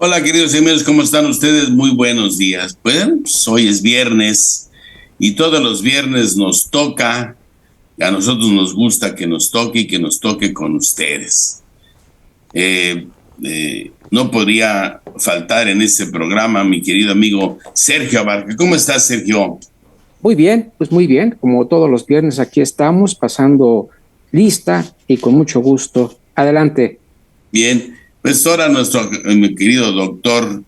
Hola, queridos amigos, ¿cómo están ustedes? Muy buenos días. Pues hoy es viernes y todos los viernes nos toca, a nosotros nos gusta que nos toque y que nos toque con ustedes. No podría faltar en este programa mi querido amigo Sergio Abarca. ¿Cómo estás, Sergio? Muy bien, pues muy bien. Como todos los viernes aquí estamos pasando lista y con mucho gusto. Adelante. Bien, pues ahora nuestro mi querido doctor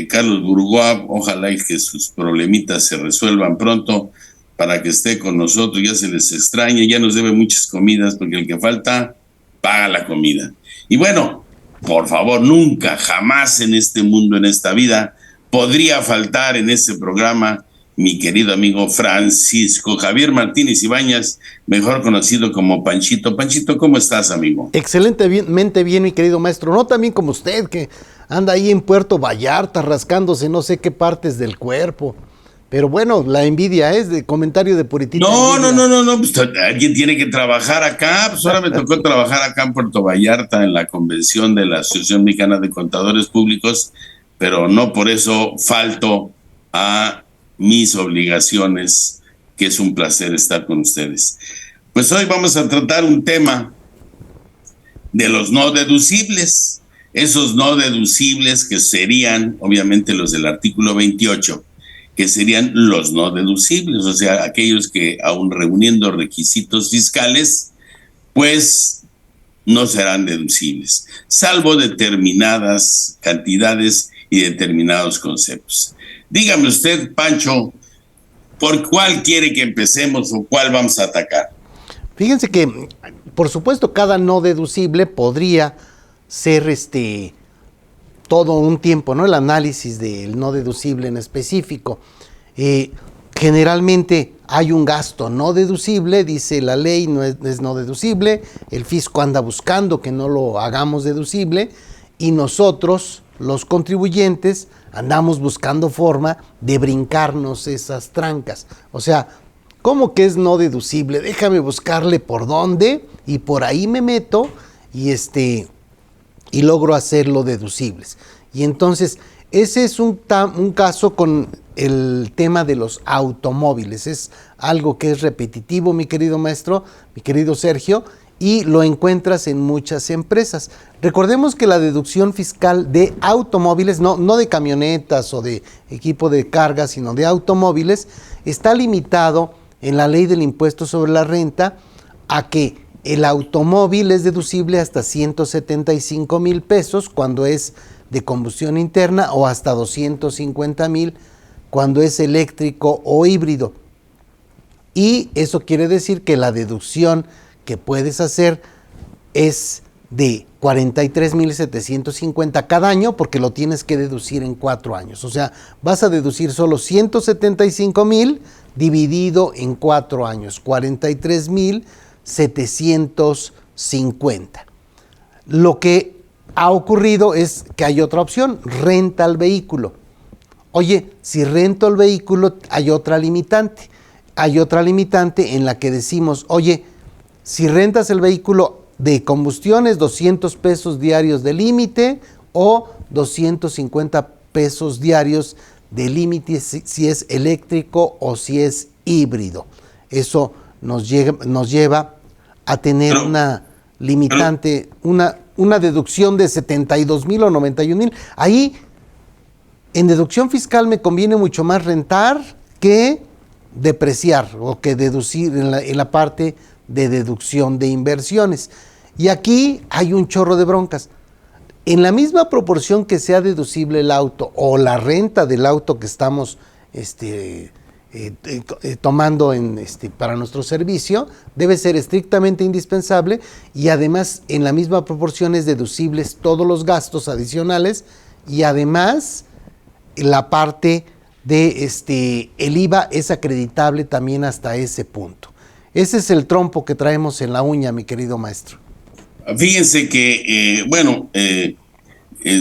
Carlos Burgoa, ojalá y que sus problemitas se resuelvan pronto para que esté con nosotros, ya se les extraña, ya nos debe muchas comidas porque el que falta paga la comida. Y bueno, por favor, nunca, jamás en este mundo, en esta vida, podría faltar en este programa mi querido amigo Francisco Javier Martínez Ibáñez, mejor conocido como Panchito. Panchito, ¿cómo estás, amigo? Excelentemente bien, mi querido maestro. No también como usted, que anda ahí en Puerto Vallarta rascándose no sé qué partes del cuerpo. Pero bueno, la envidia es de comentario de puritita envidia. No, pues alguien tiene que trabajar acá. Pues ahora me tocó trabajar acá en Puerto Vallarta en la convención de la Asociación Mexicana de Contadores Públicos, pero no por eso falto a mis obligaciones, que es un placer estar con ustedes. Pues hoy vamos a tratar un tema de los no deducibles, esos no deducibles que serían obviamente los del artículo 28, que serían los no deducibles, o sea, aquellos que aun reuniendo requisitos fiscales, pues no serán deducibles, salvo determinadas cantidades y determinados conceptos. Dígame usted, Pancho, ¿por cuál quiere que empecemos o cuál vamos a atacar? Fíjense que, por supuesto, cada no deducible podría ser todo un tiempo, ¿no? El análisis del no deducible en específico. Generalmente hay un gasto no deducible, dice la ley, no es no deducible, el fisco anda buscando que no lo hagamos deducible y nosotros, los contribuyentes, andamos buscando forma de brincarnos esas trancas. O sea, ¿cómo que es no deducible? Déjame buscarle por dónde y por ahí me meto y logro hacerlo deducibles. Y entonces, ese es un caso con el tema de los automóviles. Es algo que es repetitivo, mi querido maestro, mi querido Sergio, y lo encuentras en muchas empresas. Recordemos que la deducción fiscal de automóviles, no de camionetas o de equipo de carga, sino de automóviles, está limitado en la ley del impuesto sobre la renta a que el automóvil es deducible hasta 175,000 pesos cuando es de combustión interna o hasta 250,000 cuando es eléctrico o híbrido. Y eso quiere decir que la deducción que puedes hacer es de 43,750 cada año porque lo tienes que deducir en 4 años. O sea, vas a deducir solo 175,000 dividido en 4 años, 43,750. Lo que ha ocurrido es que hay otra opción, renta el vehículo. Oye, si rento el vehículo hay otra limitante. Hay otra limitante en la que decimos, oye, si rentas el vehículo de combustión es 200 pesos diarios de límite o 250 pesos diarios de límite si es eléctrico o si es híbrido. Eso nos lleva a tener una limitante, una deducción de 72,000 o 91,000. Ahí, en deducción fiscal me conviene mucho más rentar que depreciar o que deducir en la parte de deducción de inversiones. Y aquí hay un chorro de broncas. En la misma proporción que sea deducible el auto o la renta del auto que estamos tomando para nuestro servicio, debe ser estrictamente indispensable y además en la misma proporción es deducibles todos los gastos adicionales y además la parte de el IVA es acreditable también hasta ese punto. Ese es el trompo que traemos en la uña, mi querido maestro. Fíjense que,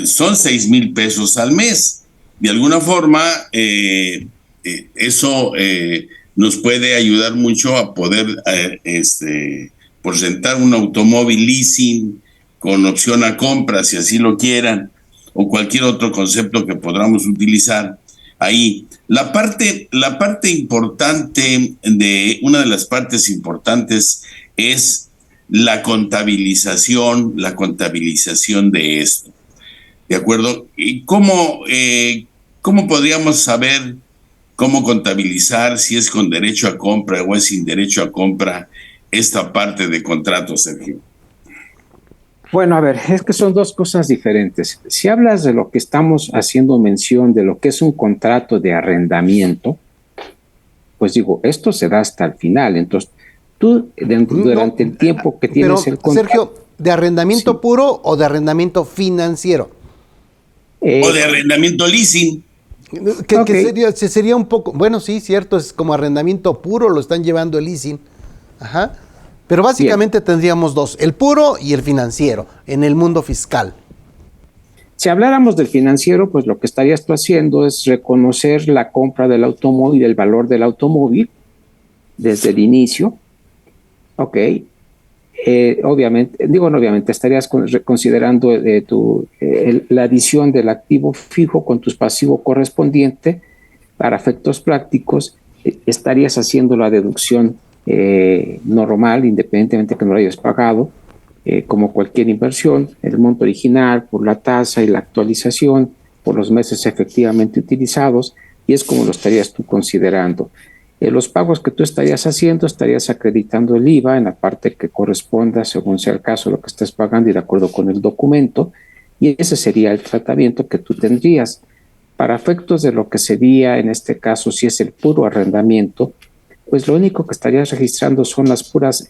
son 6,000 pesos al mes. De alguna forma, eso nos puede ayudar mucho a poder porcentar un automóvil leasing con opción a compra, si así lo quieran, o cualquier otro concepto que podamos utilizar ahí. La parte importante una de las partes importantes es la contabilización de esto. ¿De acuerdo? ¿Y cómo podríamos saber cómo contabilizar si es con derecho a compra o es sin derecho a compra esta parte de contrato, Sergio? Bueno, a ver, es que son dos cosas diferentes. Si hablas de lo que estamos haciendo mención, de lo que es un contrato de arrendamiento, pues digo, esto se da hasta el final. Entonces, tú durante el tiempo que tienes el contrato... Sergio, ¿de arrendamiento puro o de arrendamiento financiero? O de arrendamiento leasing. Que sería un poco... Bueno, sí, cierto, es como arrendamiento puro, lo están llevando el leasing. Ajá. Pero básicamente tendríamos dos, el puro y el financiero, en el mundo fiscal. Si habláramos del financiero, pues lo que estarías tú haciendo es reconocer la compra del automóvil, el valor del automóvil, desde el inicio. Ok. Obviamente estarías considerando la adición del activo fijo con tu pasivo correspondiente. Para efectos prácticos, estarías haciendo la deducción normal, independientemente que no lo hayas pagado, como cualquier inversión, el monto original por la tasa y la actualización por los meses efectivamente utilizados, y es como lo estarías tú considerando. Los pagos que tú estarías haciendo, estarías acreditando el IVA en la parte que corresponda, según sea el caso, lo que estés pagando y de acuerdo con el documento, y ese sería el tratamiento que tú tendrías. Para efectos de lo que sería, en este caso, si es el puro arrendamiento, pues lo único que estarías registrando son las puras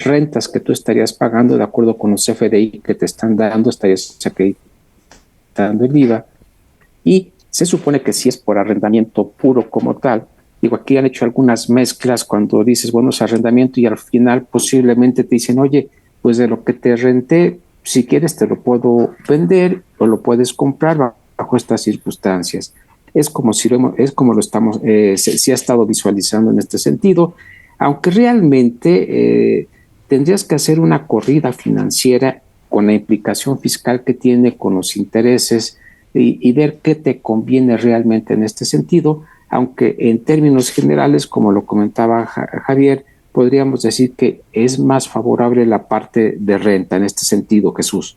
rentas que tú estarías pagando de acuerdo con los CFDI que te están dando, estarías acreditando el IVA, y se supone que si es por arrendamiento puro como tal, digo, aquí han hecho algunas mezclas cuando dices, bueno, es arrendamiento y al final posiblemente te dicen, oye, pues de lo que te renté, si quieres te lo puedo vender o lo puedes comprar bajo estas circunstancias. Es como lo estamos, se ha estado visualizando en este sentido, aunque realmente tendrías que hacer una corrida financiera con la implicación fiscal que tiene con los intereses y ver qué te conviene realmente en este sentido, aunque en términos generales, como lo comentaba Javier, podríamos decir que es más favorable la parte de renta en este sentido, Jesús.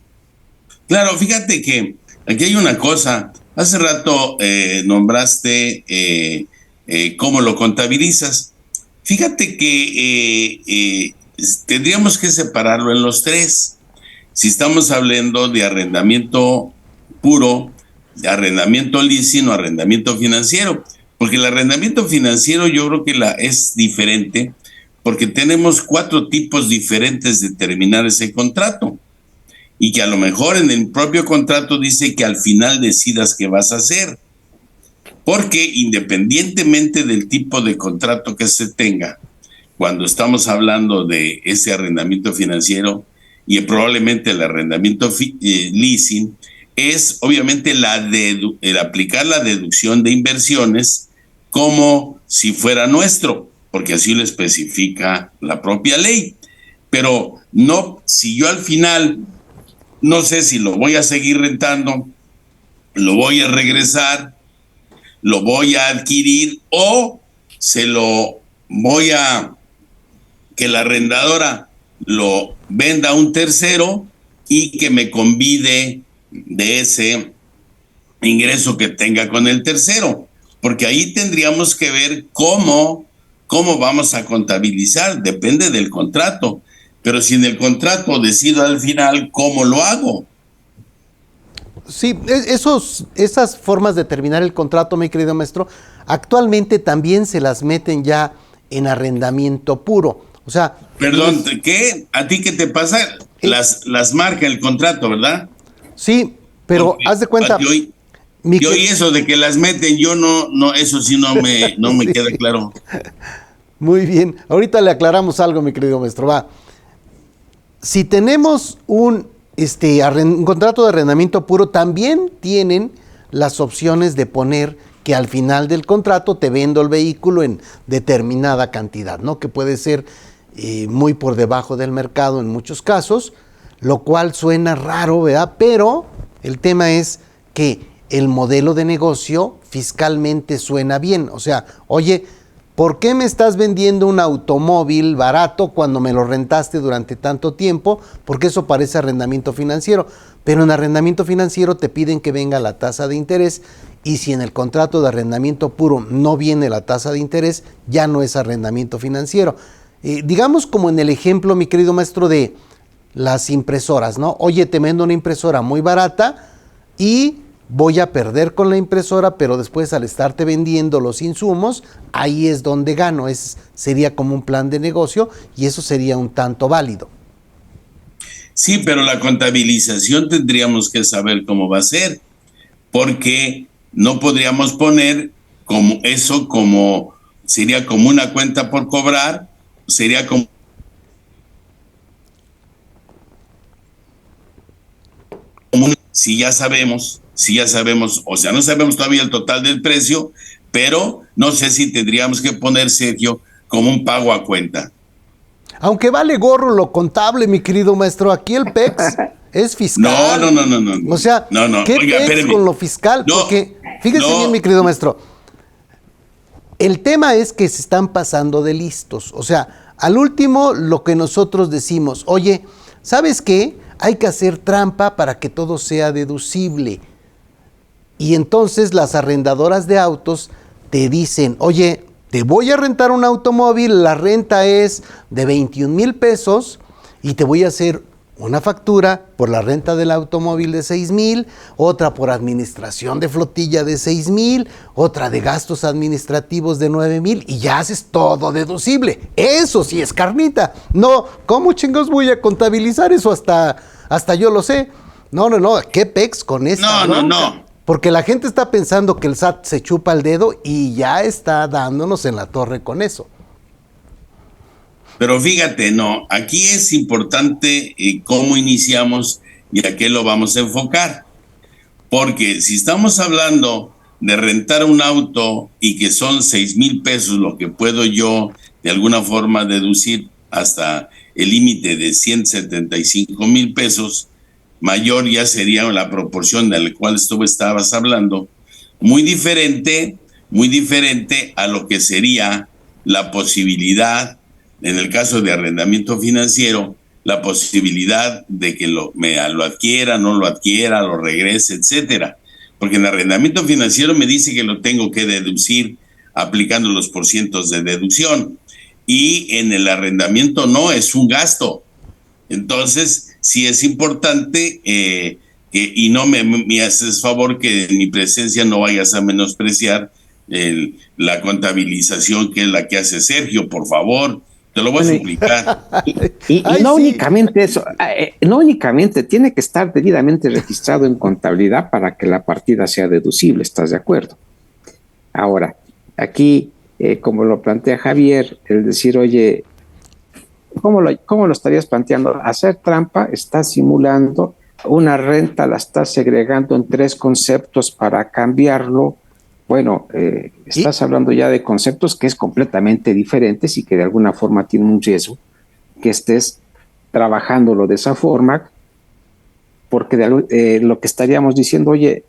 Claro, fíjate que aquí hay una cosa. Hace rato nombraste cómo lo contabilizas. Fíjate que tendríamos que separarlo en los tres. Si estamos hablando de arrendamiento puro, de arrendamiento leasing o arrendamiento financiero, porque el arrendamiento financiero yo creo que es diferente, porque tenemos 4 tipos diferentes de terminar ese contrato. Y que a lo mejor en el propio contrato dice que al final decidas qué vas a hacer. Porque independientemente del tipo de contrato que se tenga, cuando estamos hablando de ese arrendamiento financiero y probablemente el arrendamiento leasing, es obviamente el aplicar la deducción de inversiones como si fuera nuestro, porque así lo especifica la propia ley. Pero no, si yo al final no sé si lo voy a seguir rentando, lo voy a regresar, lo voy a adquirir o se lo voy a que la arrendadora lo venda a un tercero y que me convide de ese ingreso que tenga con el tercero, porque ahí tendríamos que ver cómo vamos a contabilizar, depende del contrato. Pero si en el contrato decido al final, ¿cómo lo hago? Sí, esas formas de terminar el contrato, mi querido maestro, actualmente también se las meten ya en arrendamiento puro. O sea... Perdón, ¿qué? ¿A ti qué te pasa? Las marca el contrato, ¿verdad? Sí, pero porque haz de cuenta... Yo oí eso de que las meten, yo no, eso sí no me sí. Queda claro. Muy bien, ahorita le aclaramos algo, mi querido maestro, va. Si tenemos un contrato de arrendamiento puro, también tienen las opciones de poner que al final del contrato te vendo el vehículo en determinada cantidad, ¿no? Que puede ser muy por debajo del mercado en muchos casos, lo cual suena raro, ¿verdad? Pero El tema es que el modelo de negocio fiscalmente suena bien. O sea, oye, ¿por qué me estás vendiendo un automóvil barato cuando me lo rentaste durante tanto tiempo? Porque eso parece arrendamiento financiero. Pero en arrendamiento financiero te piden que venga la tasa de interés, y si en el contrato de arrendamiento puro no viene la tasa de interés, ya no es arrendamiento financiero. Digamos como en el ejemplo, mi querido maestro, de las impresoras, ¿no? Oye, te vendo una impresora muy barata y voy a perder con la impresora, pero después al estarte vendiendo los insumos, ahí es donde gano. Sería como un plan de negocio y eso sería un tanto válido. Sí, pero la contabilización tendríamos que saber cómo va a ser, porque no podríamos poner como eso, como sería como una cuenta por cobrar, sería como si ya sabemos, o sea, no sabemos todavía el total del precio, pero no sé si tendríamos que poner, Sergio, como un pago a cuenta. Aunque vale gorro lo contable, mi querido maestro, aquí el PEX es fiscal. No. O sea, ¿qué Oiga, PEX espéreme. con lo fiscal? No, porque, fíjese bien, mi querido maestro, el tema es que se están pasando de listos. O sea, al último lo que nosotros decimos, oye, ¿sabes qué? Hay que hacer trampa para que todo sea deducible. Y entonces las arrendadoras de autos te dicen, oye, te voy a rentar un automóvil, la renta es de 21,000 pesos y te voy a hacer una factura por la renta del automóvil de 6,000, otra por administración de flotilla de 6,000, otra de gastos administrativos de 9,000 y ya haces todo deducible. Eso sí es carnita. No, ¿cómo chingos voy a contabilizar eso? Hasta yo lo sé. No, ¿qué pex con esta bronca? No. Porque la gente está pensando que el SAT se chupa el dedo y ya está dándonos en la torre con eso. Pero fíjate, no, aquí es importante cómo iniciamos y a qué lo vamos a enfocar. Porque si estamos hablando de rentar un auto y que son 6,000 pesos lo que puedo yo de alguna forma deducir hasta el límite de 175,000 pesos, mayor ya sería la proporción de la cual estabas hablando, muy diferente a lo que sería la posibilidad, en el caso de arrendamiento financiero, la posibilidad de que lo adquiera, no lo adquiera, lo regrese, etcétera. Porque en arrendamiento financiero me dice que lo tengo que deducir aplicando los porcientos de deducción. Y en el arrendamiento no, es un gasto. Entonces, sí es importante y no me haces favor que en mi presencia no vayas a menospreciar la contabilización que es la que hace Sergio, por favor. Te lo voy a suplicar. Y no únicamente eso, no únicamente tiene que estar debidamente registrado en contabilidad para que la partida sea deducible, ¿estás de acuerdo? Ahora, aquí, como lo plantea Javier, el decir, oye, ¿cómo lo estarías planteando? Hacer trampa, estás simulando una renta, la estás segregando en 3 conceptos para cambiarlo. Bueno, estás hablando ya de conceptos que es completamente diferentes y que de alguna forma tienen un riesgo que estés trabajándolo de esa forma, porque lo que estaríamos diciendo, oye,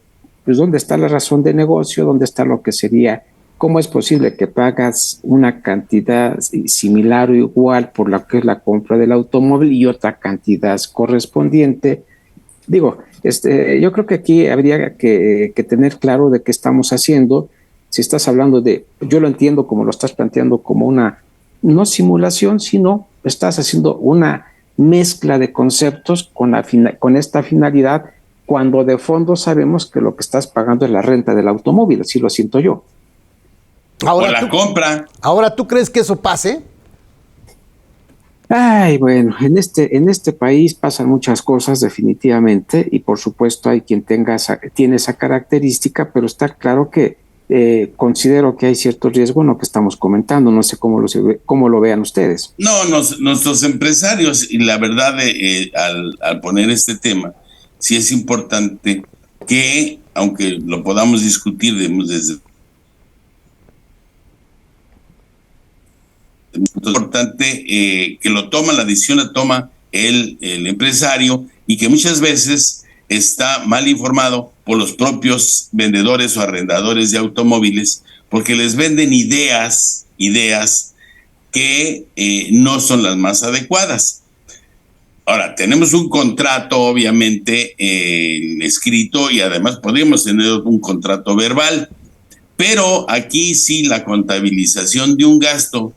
pues ¿dónde está la razón de negocio? ¿Dónde está lo que sería? ¿Cómo es posible que pagas una cantidad similar o igual por lo que es la compra del automóvil y otra cantidad correspondiente? Digo, yo creo que aquí habría que tener claro de qué estamos haciendo. Si estás hablando yo lo entiendo como lo estás planteando como una, no simulación, sino estás haciendo una mezcla de conceptos con esta finalidad, cuando de fondo sabemos que lo que estás pagando es la renta del automóvil, así lo siento yo. Ahora compra. Ahora, ¿tú crees que eso pase? Ay, bueno, en este país pasan muchas cosas definitivamente y por supuesto hay quien tiene esa característica, pero está claro que considero que hay cierto riesgo en lo que estamos comentando. No sé cómo lo vean ustedes. No, nuestros empresarios, y la verdad, al poner este tema, sí es importante que, aunque lo podamos discutir desde es importante que la decisión la toma el empresario, y que muchas veces está mal informado por los propios vendedores o arrendadores de automóviles, porque les venden ideas que no son las más adecuadas. Ahora, tenemos un contrato, obviamente, escrito, y además podríamos tener un contrato verbal, pero aquí sí la contabilización de un gasto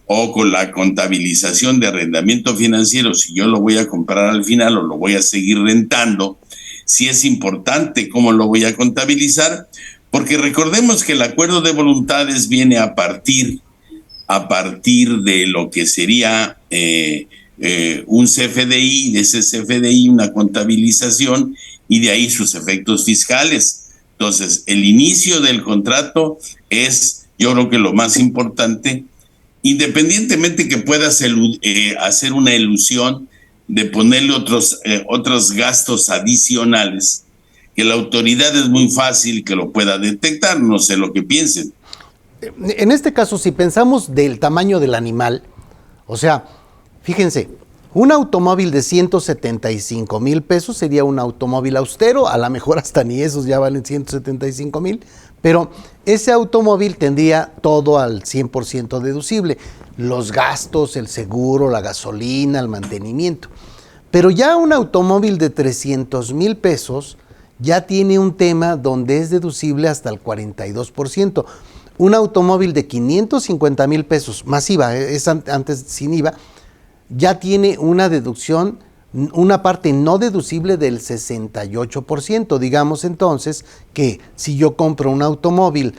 o con la contabilización de arrendamiento financiero, si yo lo voy a comprar al final o lo voy a seguir rentando, sí es importante cómo lo voy a contabilizar, porque recordemos que el acuerdo de voluntades viene a partir de lo que sería un CFDI, de ese CFDI una contabilización y de ahí sus efectos fiscales. Entonces, el inicio del contrato es, yo creo que lo más importante, independientemente que puedas hacer una elusión de ponerle otros gastos adicionales, que la autoridad es muy fácil que lo pueda detectar, no sé lo que piensen. En este caso, si pensamos del tamaño del animal, o sea, fíjense, un automóvil de 175,000 pesos sería un automóvil austero, a lo mejor hasta ni esos ya valen 175,000, pero ese automóvil tendría todo al 100% deducible, los gastos, el seguro, la gasolina, el mantenimiento. Pero ya un automóvil de 300,000 pesos ya tiene un tema donde es deducible hasta el 42%. Un automóvil de 550,000 pesos, más IVA, es antes sin IVA, ya tiene una deducción, una parte no deducible del 68%. Digamos entonces que si yo compro un automóvil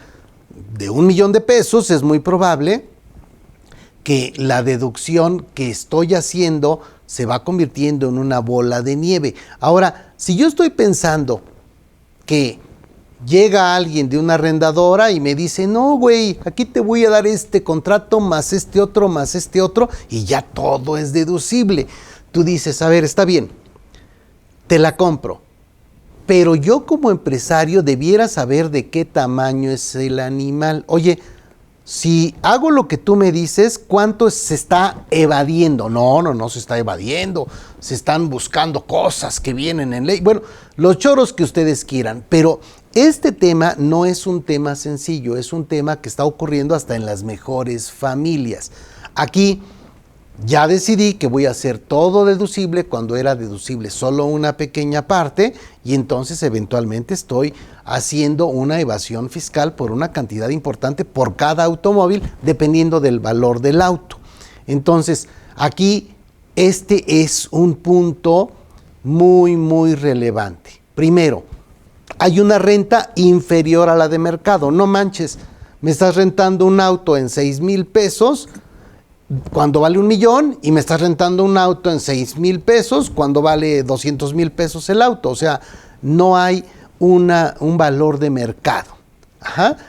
de 1,000,000 de pesos, es muy probable que la deducción que estoy haciendo se va convirtiendo en una bola de nieve. Ahora, si yo estoy pensando que llega alguien de una arrendadora y me dice, no, güey, aquí te voy a dar este contrato más este otro, y ya todo es deducible. Tú dices, a ver, está bien, te la compro, pero yo como empresario debiera saber de qué tamaño es el animal. Oye, si hago lo que tú me dices, ¿cuánto se está evadiendo? No se está evadiendo, se están buscando cosas que vienen en ley. Bueno, los choros que ustedes quieran, pero este tema no es un tema sencillo, es un tema que está ocurriendo hasta en las mejores familias. Aquí ya decidí que voy a hacer todo deducible cuando era deducible solo una pequeña parte, y entonces eventualmente estoy haciendo una evasión fiscal por una cantidad importante por cada automóvil, dependiendo del valor del auto. Entonces, aquí este es un punto muy, muy relevante. Primero, hay una renta inferior a la de mercado. No manches, me estás rentando un auto en 6,000 pesos cuando vale 1,000,000, y me estás rentando un auto en 6,000 pesos cuando vale 200,000 pesos el auto. O sea, no hay un valor de mercado.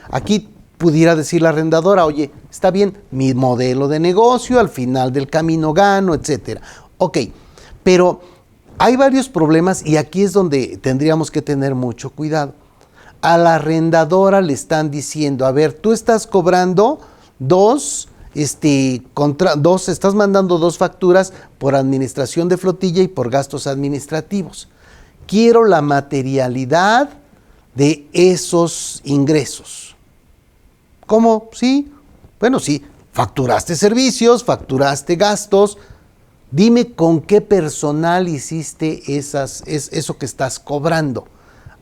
Aquí pudiera decir la arrendadora, oye, está bien, mi modelo de negocio, al final del camino gano, etcétera. Ok, pero hay varios problemas y aquí es donde tendríamos que tener mucho cuidado. A la arrendadora le están diciendo, a ver, tú estás cobrando estás mandando 2 facturas por administración de flotilla y por gastos administrativos. Quiero la materialidad de esos ingresos. ¿Cómo? Sí. Bueno, sí, facturaste servicios, facturaste gastos. Dime con qué personal hiciste eso que estás cobrando.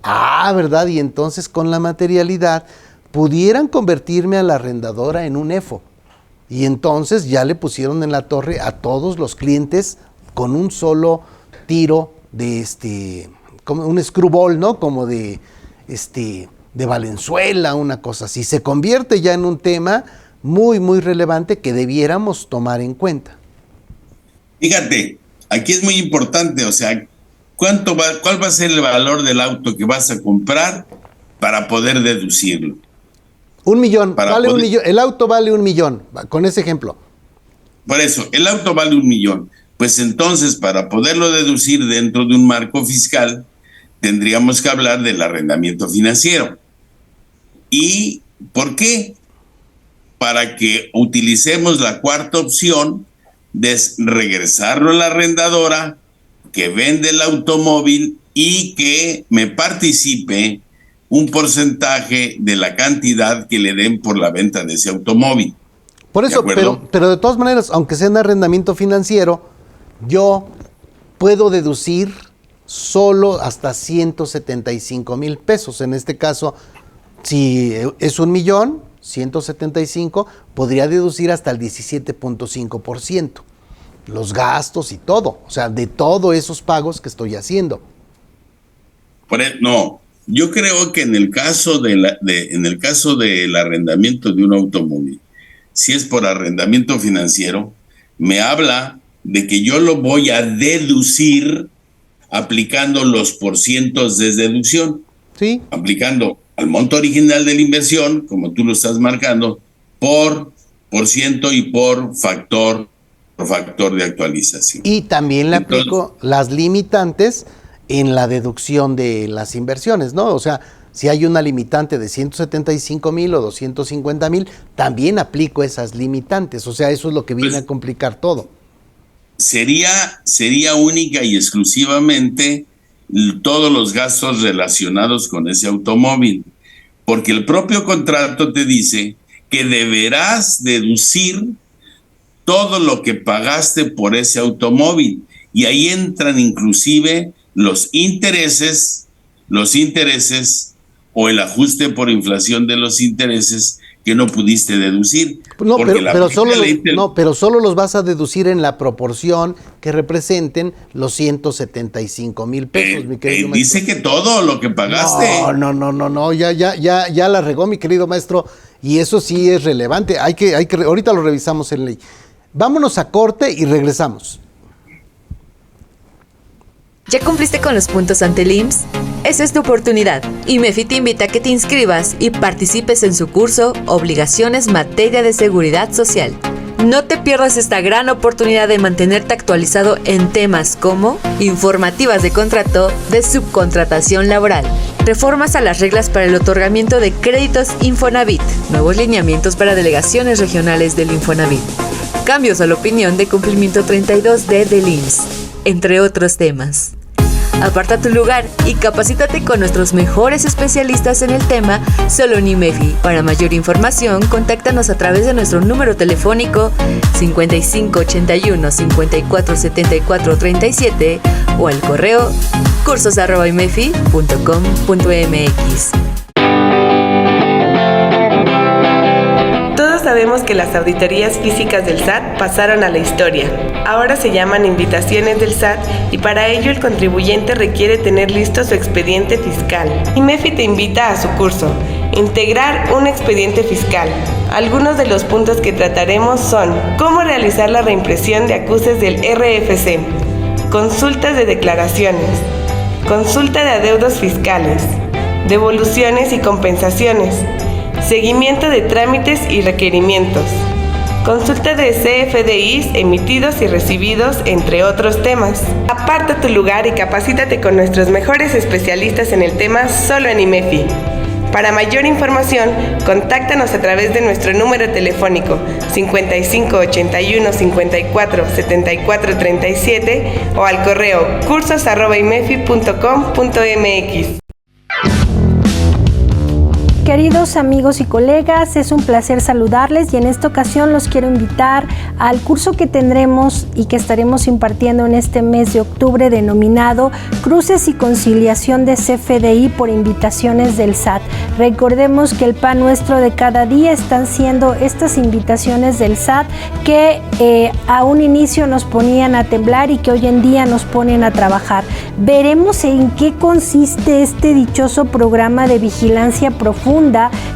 Ah, ¿verdad? Y entonces con la materialidad pudieran convertirme a la arrendadora en un EFO. Y entonces ya le pusieron en la torre a todos los clientes con un solo tiro de como un screwball, ¿no? Como de Valenzuela, una cosa así. Se convierte ya en un tema muy, muy relevante que debiéramos tomar en cuenta. Fíjate, aquí es muy importante, o sea, ¿cuál va a ser el valor del auto que vas a comprar para poder deducirlo? 1,000,000, vale 1,000,000, el auto vale 1,000,000, con ese ejemplo. Por eso, el auto vale 1,000,000. Pues entonces, para poderlo deducir dentro de un marco fiscal, tendríamos que hablar del arrendamiento financiero. ¿Y por qué? Para que utilicemos la cuarta opción de regresarlo a la arrendadora que vende el automóvil y que me participe un porcentaje de la cantidad que le den por la venta de ese automóvil. Por eso, pero de todas maneras, aunque sea en arrendamiento financiero, yo puedo deducir solo hasta 175,000 pesos. En este caso, si es 1,000,000, 175, podría deducir hasta el 17.5%. Los gastos y todo, o sea, de todos esos pagos que estoy haciendo. No, yo creo que en el caso del arrendamiento de un automóvil, si es por arrendamiento financiero, me habla de que yo lo voy a deducir aplicando los porcientos de deducción. Sí. Aplicando al monto original de la inversión, como tú lo estás marcando, por ciento y por factor de actualización. Y también le aplico las limitantes en la deducción de las inversiones, ¿no? O sea, si hay una limitante de 175,000 o 250,000, también aplico esas limitantes. O sea, eso es lo que viene a complicar todo. Sería única y exclusivamente todos los gastos relacionados con ese automóvil, porque el propio contrato te dice que deberás deducir todo lo que pagaste por ese automóvil, y ahí entran inclusive los intereses o el ajuste por inflación de los intereses que no pudiste deducir. No, pero solo los vas a deducir en la proporción que representen los 175,000 pesos, mi querido maestro. Dice que todo lo que pagaste. No, ya la regó, mi querido maestro, y eso sí es relevante. Hay que ahorita lo revisamos en ley. Vámonos a corte y regresamos. ¿Ya cumpliste con los puntos ante el IMSS? Esa es tu oportunidad. IMEFI te invita a que te inscribas y participes en su curso Obligaciones Materia de Seguridad Social. No te pierdas esta gran oportunidad de mantenerte actualizado en temas como informativas de contrato de subcontratación laboral, reformas a las reglas para el otorgamiento de créditos Infonavit, nuevos lineamientos para delegaciones regionales del Infonavit, cambios a la opinión de cumplimiento 32D del IMSS, entre otros temas. Aparta tu lugar y capacítate con nuestros mejores especialistas en el tema solo en IMEFI. Para mayor información, contáctanos a través de nuestro número telefónico 5581 54 74 37 o al correo cursos@imefi.com.mx. Sabemos que las auditorías físicas del SAT pasaron a la historia. Ahora se llaman invitaciones del SAT y para ello el contribuyente requiere tener listo su expediente fiscal. IMEFI te invita a su curso, Integrar un expediente fiscal. Algunos de los puntos que trataremos son cómo realizar la reimpresión de acuses del RFC, consultas de declaraciones, consulta de adeudos fiscales, devoluciones y compensaciones, seguimiento de trámites y requerimientos, consulta de CFDIs emitidos y recibidos, entre otros temas. Aparta tu lugar y capacítate con nuestros mejores especialistas en el tema solo en IMEFI. Para mayor información, contáctanos a través de nuestro número telefónico 5581 54 74 37 o al correo cursos@imefi.com.mx. Queridos amigos y colegas, es un placer saludarles y en esta ocasión los quiero invitar al curso que tendremos y que estaremos impartiendo en este mes de octubre denominado Cruces y Conciliación de CFDI por invitaciones del SAT. Recordemos que el pan nuestro de cada día están siendo estas invitaciones del SAT que a un inicio nos ponían a temblar y que hoy en día nos ponen a trabajar. Veremos en qué consiste este dichoso programa de vigilancia profunda,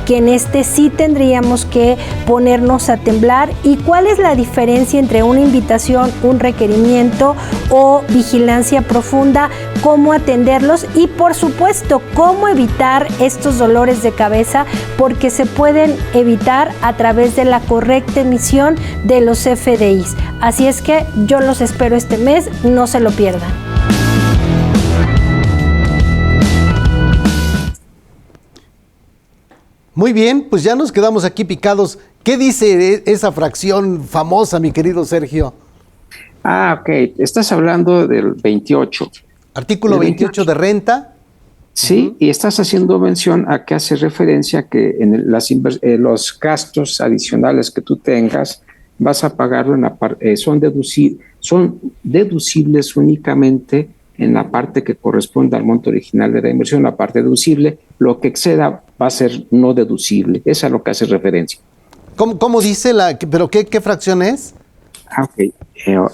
que en este sí tendríamos que ponernos a temblar, y cuál es la diferencia entre una invitación, un requerimiento o vigilancia profunda, cómo atenderlos y por supuesto cómo evitar estos dolores de cabeza, porque se pueden evitar a través de la correcta emisión de los CFDIs. Así es que yo los espero este mes, no se lo pierdan. Muy bien, pues ya nos quedamos aquí picados. ¿Qué dice esa fracción famosa, mi querido Sergio? Ok. Estás hablando del 28. Artículo 28 de renta. Sí, y estás haciendo mención a que hace referencia que en los gastos adicionales que tú tengas vas a pagarlo son deducibles únicamente en la parte que corresponde al monto original de la inversión, la parte deducible. Lo que exceda va a ser no deducible. Es a lo que hace referencia. ¿Cómo dice pero qué fracción es? Ok,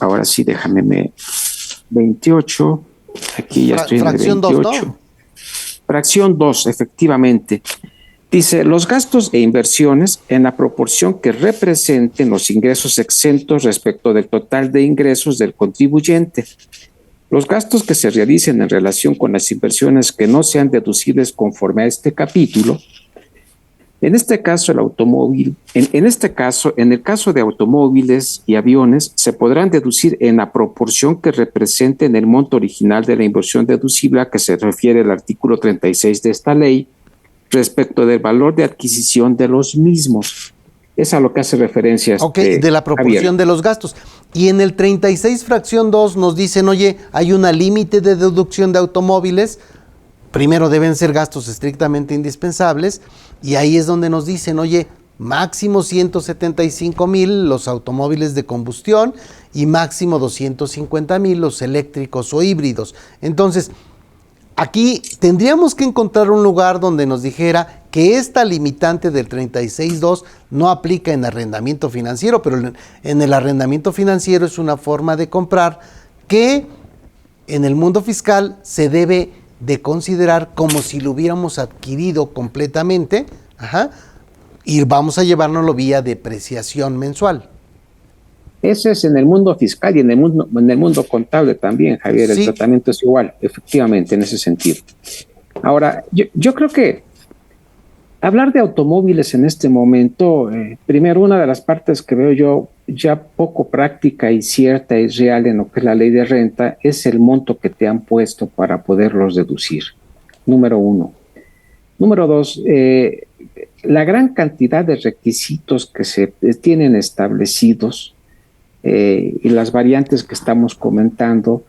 ahora sí, déjame 28, aquí ya estoy en el 28. Fracción 2, ¿no? Fracción 2, efectivamente. Dice, los gastos e inversiones en la proporción que representen los ingresos exentos respecto del total de ingresos del contribuyente. Los gastos que se realicen en relación con las inversiones que no sean deducibles conforme a este capítulo. En este caso, en el caso de automóviles y aviones, se podrán deducir en la proporción que representen el monto original de la inversión deducible a que se refiere el artículo 36 de esta ley, respecto del valor de adquisición de los mismos. Es a lo que hace referencia. De la proporción Javier. De los gastos. Y en el 36 fracción 2 nos dicen, oye, hay una límite de deducción de automóviles. Primero deben ser gastos estrictamente indispensables, y ahí es donde nos dicen, oye, máximo 175,000 los automóviles de combustión y máximo 250,000 los eléctricos o híbridos. Entonces, aquí tendríamos que encontrar un lugar donde nos dijera que esta limitante del 36.2 no aplica en arrendamiento financiero, pero en el arrendamiento financiero es una forma de comprar que en el mundo fiscal se debe de considerar como si lo hubiéramos adquirido completamente, y vamos a llevárnoslo vía depreciación mensual. Ese es en el mundo fiscal y en el mundo contable también, Javier. Sí. El tratamiento es igual, efectivamente, en ese sentido. Ahora, yo creo que hablar de automóviles en este momento, primero, una de las partes que veo yo ya poco práctica y cierta y real en lo que es la ley de renta es el monto que te han puesto para poderlos deducir. Número uno. Número dos, la gran cantidad de requisitos que se tienen establecidos y las variantes que estamos comentando,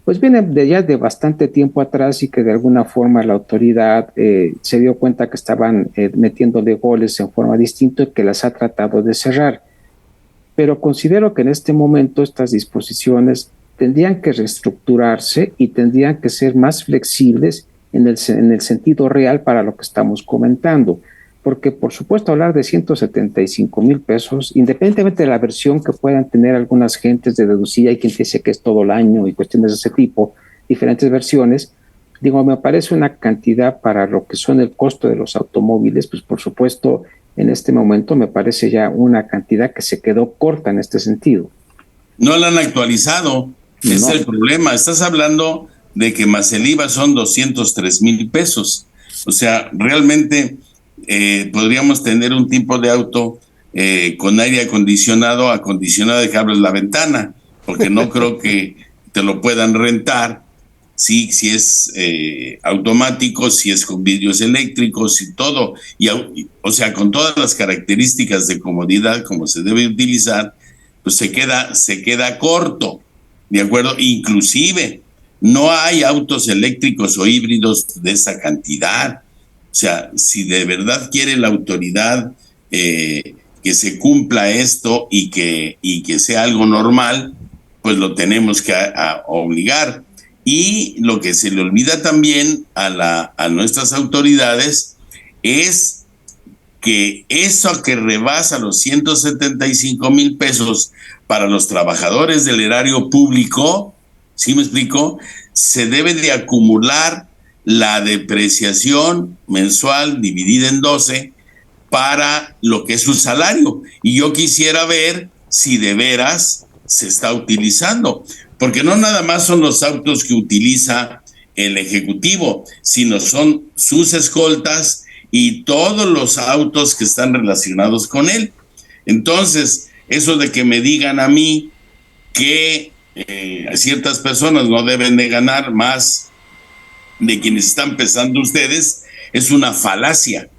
pues vienen ya de bastante tiempo atrás y que de alguna forma la autoridad se dio cuenta que estaban metiéndole goles en forma distinta y que las ha tratado de cerrar. Pero considero que en este momento estas disposiciones tendrían que reestructurarse y tendrían que ser más flexibles en el sentido real para lo que estamos comentando. Porque, por supuesto, hablar de 175,000 pesos, independientemente de la versión que puedan tener algunas gentes de deducir, hay quien dice que es todo el año y cuestiones de ese tipo, diferentes versiones, digo, me parece una cantidad para lo que son el costo de los automóviles, pues por supuesto, en este momento me parece ya una cantidad que se quedó corta en este sentido. No la han actualizado, es el problema. Estás hablando de que más el IVA son 203,000 pesos. O sea, realmente podríamos tener un tipo de auto con aire acondicionado de que abres la ventana, porque no creo que te lo puedan rentar si es automático, si es con vidrios eléctricos y todo, o sea, con todas las características de comodidad como se debe utilizar, pues se queda corto, ¿de acuerdo? Inclusive no hay autos eléctricos o híbridos de esa cantidad. O sea, si de verdad quiere la autoridad que se cumpla esto y que sea algo normal, pues lo tenemos que obligar. Y lo que se le olvida también a nuestras autoridades es que eso que rebasa los 175,000 pesos para los trabajadores del erario público, ¿sí me explico? Se debe de acumular la depreciación mensual dividida en 12 para lo que es su salario. Y yo quisiera ver si de veras se está utilizando, porque no nada más son los autos que utiliza el Ejecutivo, sino son sus escoltas y todos los autos que están relacionados con él. Entonces, eso de que me digan a mí que ciertas personas no deben de ganar más de quienes están pesando ustedes, es una falacia,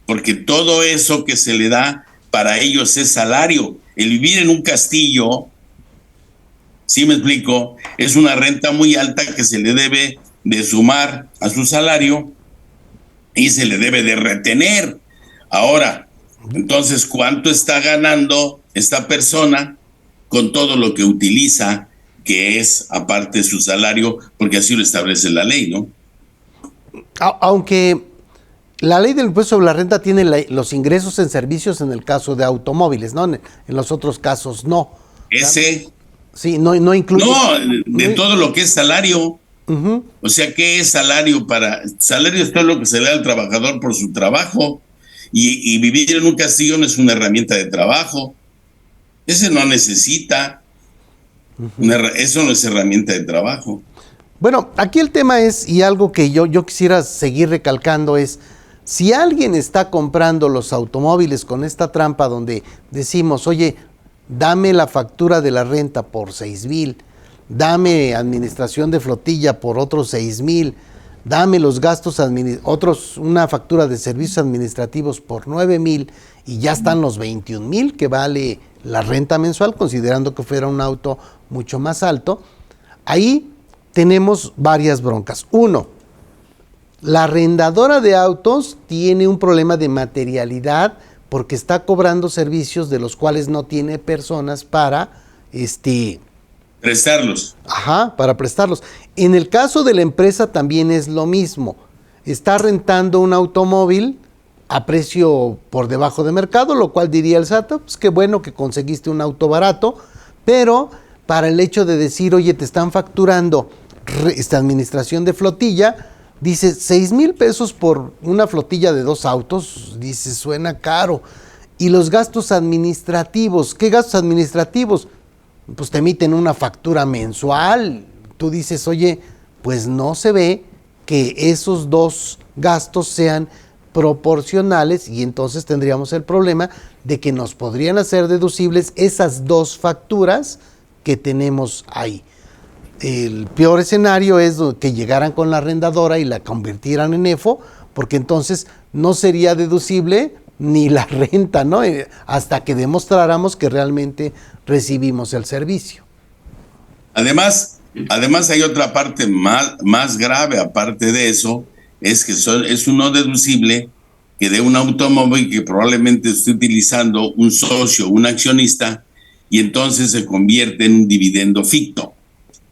porque todo eso que se le da para ellos es salario. El vivir en un castillo, ¿sí me explico? Es una renta muy alta que se le debe de sumar a su salario y se le debe de retener. Ahora, entonces, ¿cuánto está ganando esta persona con todo lo que utiliza, que es aparte de su salario, porque así lo establece la ley, ¿no? Aunque la ley del impuesto sobre la renta tiene los ingresos en servicios en el caso de automóviles, ¿no? En los otros casos no. Ese... Sí, no incluye... No, de todo lo que es salario. Uh-huh. O sea, ¿qué es salario? Salario es todo lo que se le da al trabajador por su trabajo. Y vivir en un castillo no es una herramienta de trabajo. Ese no necesita. Uh-huh. Eso no es herramienta de trabajo. Bueno, aquí el tema es, y algo que yo quisiera seguir recalcando es, si alguien está comprando los automóviles con esta trampa donde decimos, oye, dame la factura de la renta por 6,000, dame administración de flotilla por otros 6,000, dame los gastos una factura de servicios administrativos por 9,000 y ya están los 21,000 que vale la renta mensual, considerando que fuera un auto mucho más alto. Ahí tenemos varias broncas. Uno, la arrendadora de autos tiene un problema de materialidad porque está cobrando servicios de los cuales no tiene personas para prestarlos. Ajá, para prestarlos. En el caso de la empresa también es lo mismo. Está rentando un automóvil a precio por debajo de mercado, lo cual diría el SAT, pues qué bueno que conseguiste un auto barato, pero para el hecho de decir, oye, te están facturando esta administración de flotilla, dice 6,000 pesos por una flotilla de 2 autos, dice, suena caro. Y los gastos administrativos, ¿qué gastos administrativos? Pues te emiten una factura mensual. Tú dices, oye, pues no se ve que esos 2 gastos sean proporcionales y entonces tendríamos el problema de que nos podrían hacer deducibles esas 2 facturas que tenemos ahí. El peor escenario es que llegaran con la arrendadora y la convirtieran en EFO, porque entonces no sería deducible ni la renta, ¿no? Hasta que demostráramos que realmente recibimos el servicio. Además hay otra parte más grave, aparte de eso, es que es un no deducible que de un automóvil que probablemente esté utilizando un socio, un accionista, y entonces se convierte en un dividendo ficto.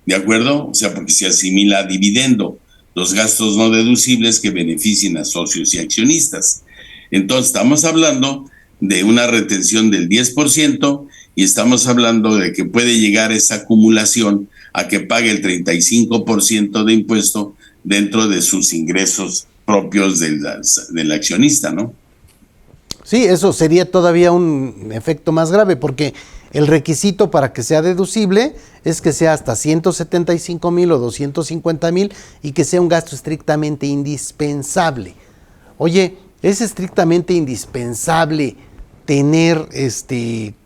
¿De acuerdo? O sea, porque se asimila a dividendo, los gastos no deducibles que beneficien a socios y accionistas. Entonces, estamos hablando de una retención del 10% y estamos hablando de que puede llegar esa acumulación a que pague el 35% de impuesto dentro de sus ingresos propios del accionista, ¿no? Sí, eso sería todavía un efecto más grave, porque el requisito para que sea deducible es que sea hasta 175,000 o 250,000 y que sea un gasto estrictamente indispensable. Oye, ¿es estrictamente indispensable tener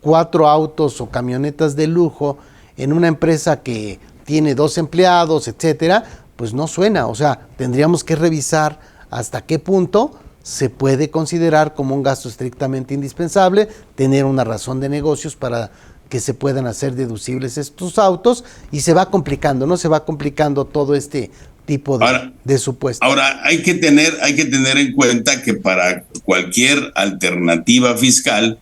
4 autos o camionetas de lujo en una empresa que tiene 2 empleados, etcétera? Pues no suena. O sea, tendríamos que revisar hasta qué punto se puede considerar como un gasto estrictamente indispensable, tener una razón de negocios para que se puedan hacer deducibles estos autos, y se va complicando, ¿no? Se va complicando todo este tipo de supuestos. Ahora, hay que tener en cuenta que para cualquier alternativa fiscal,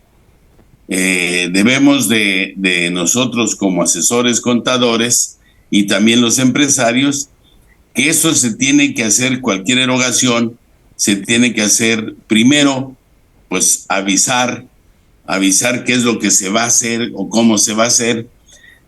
debemos de nosotros como asesores contadores y también los empresarios, que eso se tiene que hacer, cualquier erogación, se tiene que hacer primero, pues avisar qué es lo que se va a hacer o cómo se va a hacer,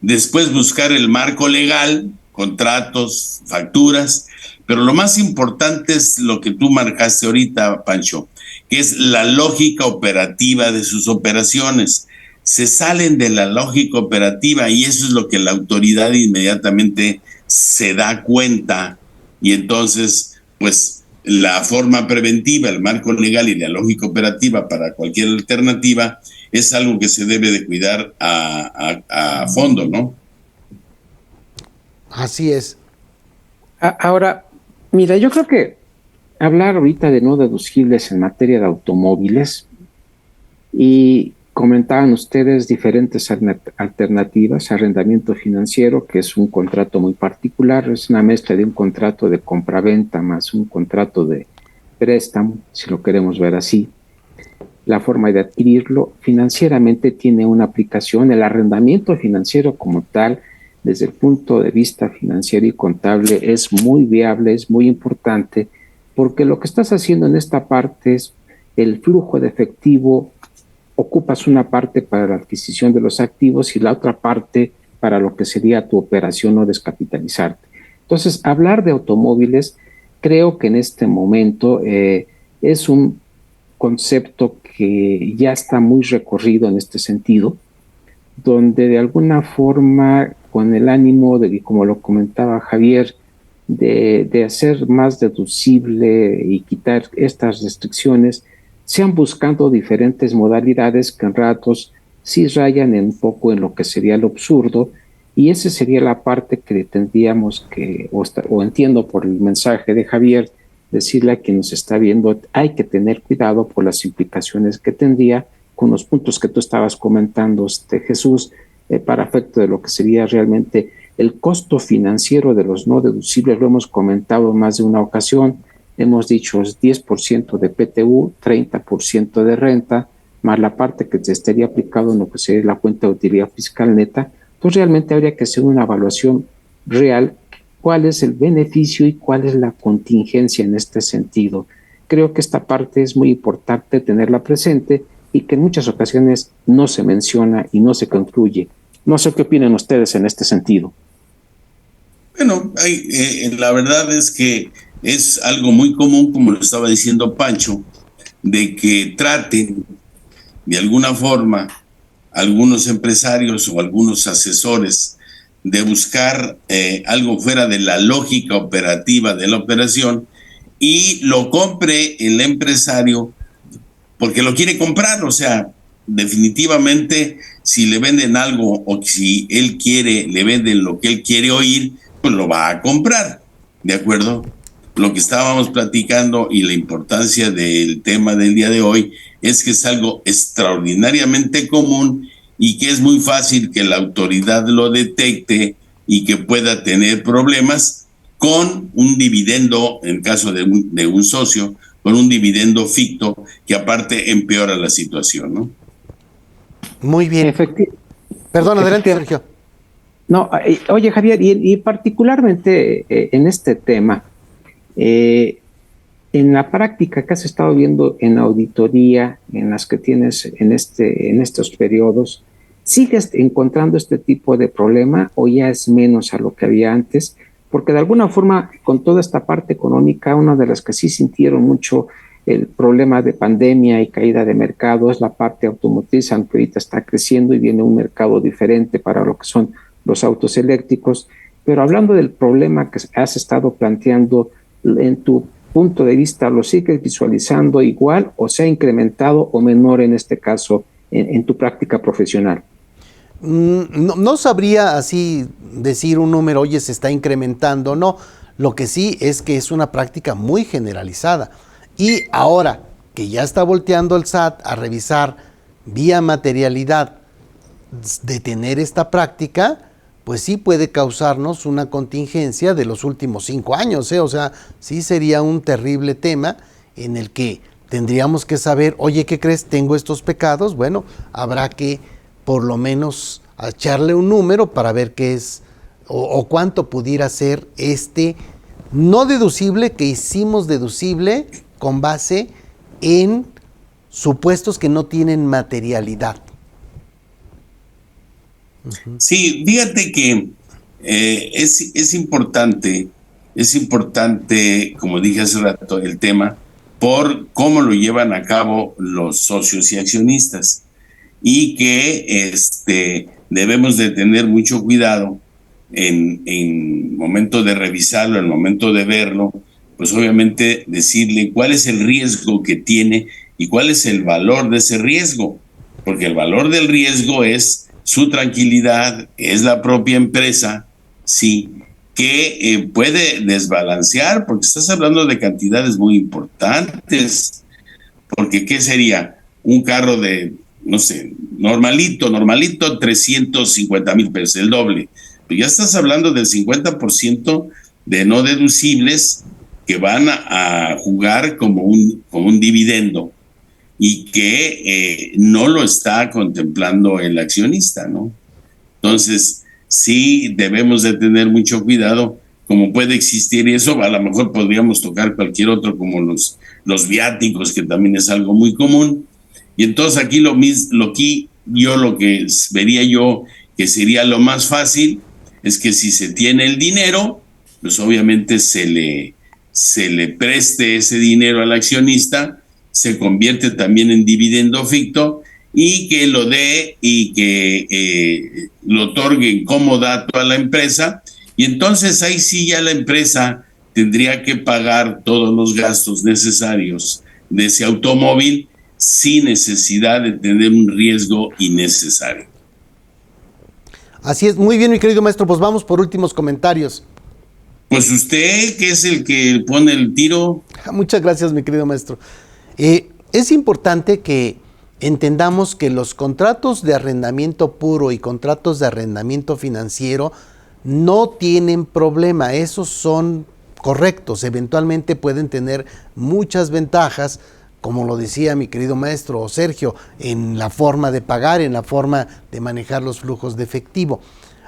después buscar el marco legal, contratos, facturas, pero lo más importante es lo que tú marcaste ahorita, Pancho, que es la lógica operativa de sus operaciones. Se salen de la lógica operativa y eso es lo que la autoridad inmediatamente se da cuenta, y entonces, pues, la forma preventiva, el marco legal y la lógica operativa para cualquier alternativa es algo que se debe de cuidar a fondo, ¿no? Así es. Ahora, mira, yo creo que hablar ahorita de no deducibles en materia de automóviles y Comentaban ustedes diferentes alternativas, arrendamiento financiero, que es un contrato muy particular, es una mezcla de un contrato de compraventa más un contrato de préstamo, si lo queremos ver así. La forma de adquirirlo financieramente tiene una aplicación. El arrendamiento financiero como tal, desde el punto de vista financiero y contable, es muy viable, es muy importante, porque lo que estás haciendo en esta parte es el flujo de efectivo. Ocupas una parte para la adquisición de los activos y la otra parte para lo que sería tu operación o descapitalizarte. Entonces, hablar de automóviles, creo que en este momento es un concepto que ya está muy recorrido en este sentido, donde de alguna forma, con el ánimo de, como lo comentaba Javier, de hacer más deducible y quitar estas restricciones, se han buscado diferentes modalidades que en ratos sí rayan un poco en lo que sería lo absurdo, y esa sería la parte que tendríamos que, o entiendo por el mensaje de Javier, decirle a quien nos está viendo, hay que tener cuidado por las implicaciones que tendría con los puntos que tú estabas comentando, Jesús, para efecto de lo que sería realmente el costo financiero de los no deducibles. Lo hemos comentado en más de una ocasión. Hemos dicho 10% de PTU, 30% de renta, más la parte que se estaría aplicado en lo que sería la cuenta de utilidad fiscal neta. Pues realmente habría que hacer una evaluación real, cuál es el beneficio y cuál es la contingencia en este sentido. Creo que esta parte es muy importante tenerla presente y que en muchas ocasiones no se menciona y no se concluye. No sé qué opinan ustedes en este sentido. Bueno, la verdad es que es algo muy común, como lo estaba diciendo Pancho, de que traten de alguna forma algunos empresarios o algunos asesores de buscar algo fuera de la lógica operativa de la operación y lo compre el empresario porque lo quiere comprar. O sea, definitivamente si le venden algo o si él quiere, le venden lo que él quiere oír, pues lo va a comprar, ¿de acuerdo? Lo que estábamos platicando y la importancia del tema del día de hoy es que es algo extraordinariamente común y que es muy fácil que la autoridad lo detecte y que pueda tener problemas con un dividendo, en caso de un socio, con un dividendo ficto que aparte empeora la situación, ¿no? Muy bien. Perdón, adelante, Sergio. No, oye, Javier, y particularmente en este tema, en la práctica que has estado viendo en auditoría, en las que tienes en estos periodos, ¿sigues encontrando este tipo de problema o ya es menos a lo que había antes? Porque de alguna forma, con toda esta parte económica, una de las que sí sintieron mucho el problema de pandemia y caída de mercado es la parte automotriz, aunque ahorita está creciendo y viene un mercado diferente para lo que son los autos eléctricos. Pero hablando del problema que has estado planteando, en tu punto de vista, ¿lo sigues visualizando igual o se ha incrementado o menor en este caso en tu práctica profesional? No sabría así decir un número, oye, se está incrementando, no. Lo que sí es que es una práctica muy generalizada. Y ahora que ya está volteando el SAT a revisar vía materialidad de tener esta práctica, pues sí puede causarnos una contingencia de los últimos 5 años, O sea, sí sería un terrible tema en el que tendríamos que saber, oye, ¿qué crees? Tengo estos pecados. Bueno, habrá que por lo menos echarle un número para ver qué es o cuánto pudiera ser no deducible que hicimos deducible con base en supuestos que no tienen materialidad. Sí, fíjate que es importante, como dije hace rato, el tema por cómo lo llevan a cabo los socios y accionistas, y que debemos de tener mucho cuidado en momento de revisarlo, en momento de verlo, pues obviamente decirle cuál es el riesgo que tiene y cuál es el valor de ese riesgo, porque el valor del riesgo es su tranquilidad, es la propia empresa, sí, que puede desbalancear, porque estás hablando de cantidades muy importantes, porque ¿qué sería? Un carro de no sé, normalito, 350,000 pesos, el doble. Pero ya estás hablando del 50% de no deducibles que van a jugar como un dividendo y que no lo está contemplando el accionista, ¿no? Entonces, sí debemos de tener mucho cuidado, como puede existir, y eso a lo mejor podríamos tocar cualquier otro, como los viáticos, que también es algo muy común. Y entonces aquí lo que vería yo que sería lo más fácil es que si se tiene el dinero, pues obviamente se le preste ese dinero al accionista, se convierte también en dividendo ficto y que lo dé y que lo otorgue en comodato a la empresa, y entonces ahí sí ya la empresa tendría que pagar todos los gastos necesarios de ese automóvil sin necesidad de tener un riesgo innecesario. Así es, muy bien, mi querido maestro, pues vamos por últimos comentarios. Pues usted, que es el que pone el tiro. Muchas gracias, mi querido maestro. Es importante que entendamos que los contratos de arrendamiento puro y contratos de arrendamiento financiero no tienen problema, esos son correctos, eventualmente pueden tener muchas ventajas, como lo decía mi querido maestro Sergio, en la forma de pagar, en la forma de manejar los flujos de efectivo.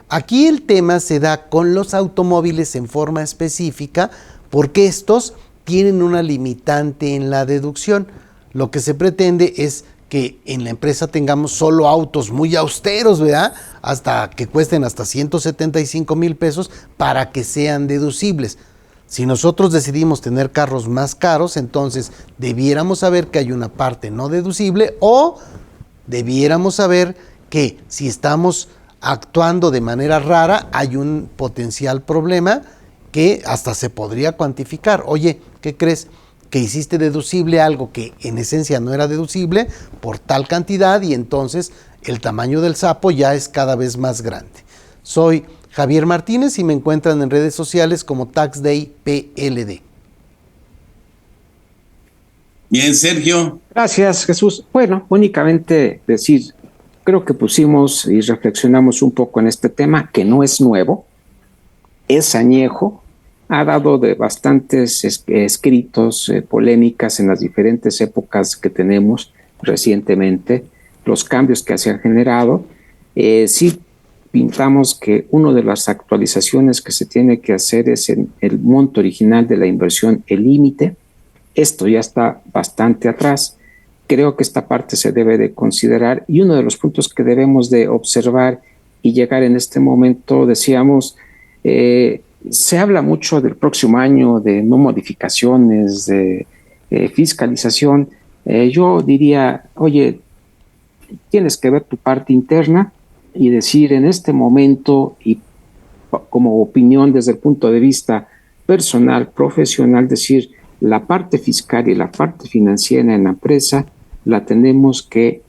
Aquí el tema se da con los automóviles en forma específica, porque estos tienen una limitante en la deducción. Lo que se pretende es que en la empresa tengamos solo autos muy austeros, ¿verdad? Hasta que cuesten hasta 175,000 pesos para que sean deducibles. Si nosotros decidimos tener carros más caros, entonces debiéramos saber que hay una parte no deducible, o debiéramos saber que si estamos actuando de manera rara hay un potencial problema que hasta se podría cuantificar. Oye, ¿qué crees? Que hiciste deducible algo que en esencia no era deducible por tal cantidad, y entonces el tamaño del sapo ya es cada vez más grande. Soy Javier Martínez y me encuentran en redes sociales como TaxDay PLD. Bien, Sergio. Gracias, Jesús. Bueno, únicamente decir, creo que pusimos y reflexionamos un poco en este tema, que no es nuevo, es añejo, ha dado de bastantes escritos, polémicas en las diferentes épocas que tenemos recientemente, los cambios que se han generado. Sí pintamos que una de las actualizaciones que se tiene que hacer es en el monto original de la inversión, el límite. Esto ya está bastante atrás. Creo que esta parte se debe de considerar, y uno de los puntos que debemos de observar y llegar en este momento, decíamos, se habla mucho del próximo año, de no modificaciones, de fiscalización. Yo diría, oye, tienes que ver tu parte interna y decir en este momento, y como opinión desde el punto de vista personal, profesional, decir la parte fiscal y la parte financiera en la empresa la tenemos que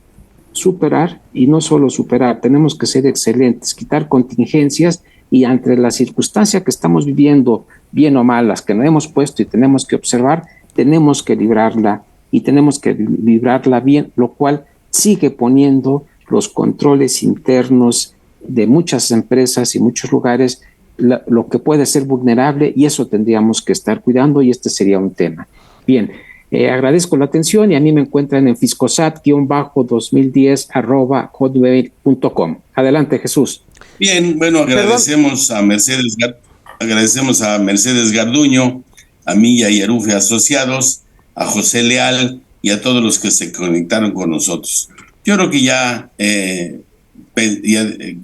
superar, y no solo superar, tenemos que ser excelentes, quitar contingencias, y ante la circunstancia que estamos viviendo, bien o mal, las que nos hemos puesto y tenemos que observar, tenemos que librarla, y tenemos que librarla bien, lo cual sigue poniendo los controles internos de muchas empresas y muchos lugares, lo que puede ser vulnerable, y eso tendríamos que estar cuidando, y este sería un tema. Bien, agradezco la atención, y a mí me encuentran en fiscosat-2010@hotmail.com. Adelante, Jesús. Bien, bueno, agradecemos a Mercedes Garduño, a Milla y Arufe Asociados, a José Leal y a todos los que se conectaron con nosotros. Yo creo que ya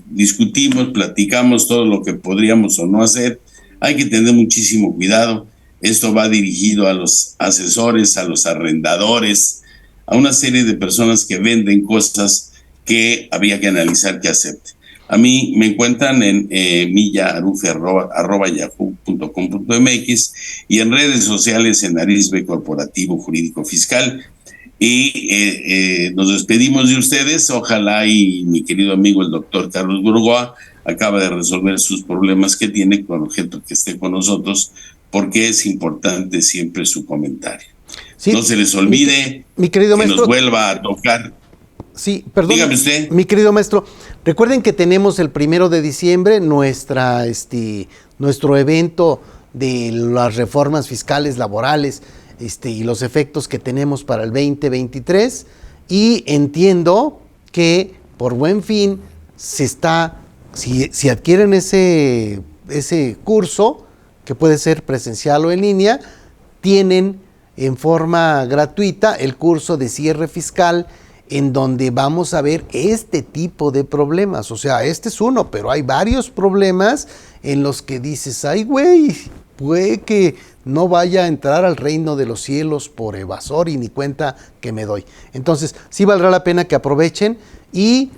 discutimos, platicamos todo lo que podríamos o no hacer. Hay que tener muchísimo cuidado. Esto va dirigido a los asesores, a los arrendadores, a una serie de personas que venden cosas que habría que analizar que acepten. A mí me encuentran en millarufe@yahoo.com.mx y en redes sociales en Arisbe Corporativo Jurídico Fiscal. Y nos despedimos de ustedes. Ojalá y mi querido amigo el doctor Carlos Burgoa acaba de resolver sus problemas que tiene con objeto que esté con nosotros, porque es importante siempre su comentario. Sí, no se les olvide, mi querido que maestro, nos vuelva a tocar. Sí, perdón. Dígame usted. Mi querido maestro, recuerden que tenemos el 1 de diciembre nuestro evento de las reformas fiscales laborales y los efectos que tenemos para el 2023, y entiendo que por Buen Fin si adquieren ese curso, que puede ser presencial o en línea, tienen en forma gratuita el curso de cierre fiscal, en donde vamos a ver este tipo de problemas. O sea, este es uno, pero hay varios problemas en los que dices, ay güey, puede que no vaya a entrar al reino de los cielos por evasor y ni cuenta que me doy. Entonces, sí valdrá la pena que aprovechen, y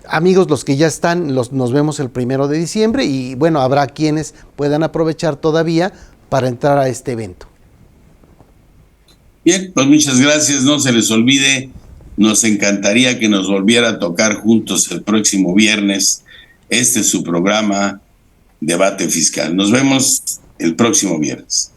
amigos, los que ya están, nos vemos el 1 de diciembre, y bueno, habrá quienes puedan aprovechar todavía para entrar a este evento. Bien, pues muchas gracias. No se les olvide, nos encantaría que nos volviera a tocar juntos el próximo viernes. Este es su programa Debate Fiscal. Nos vemos el próximo viernes.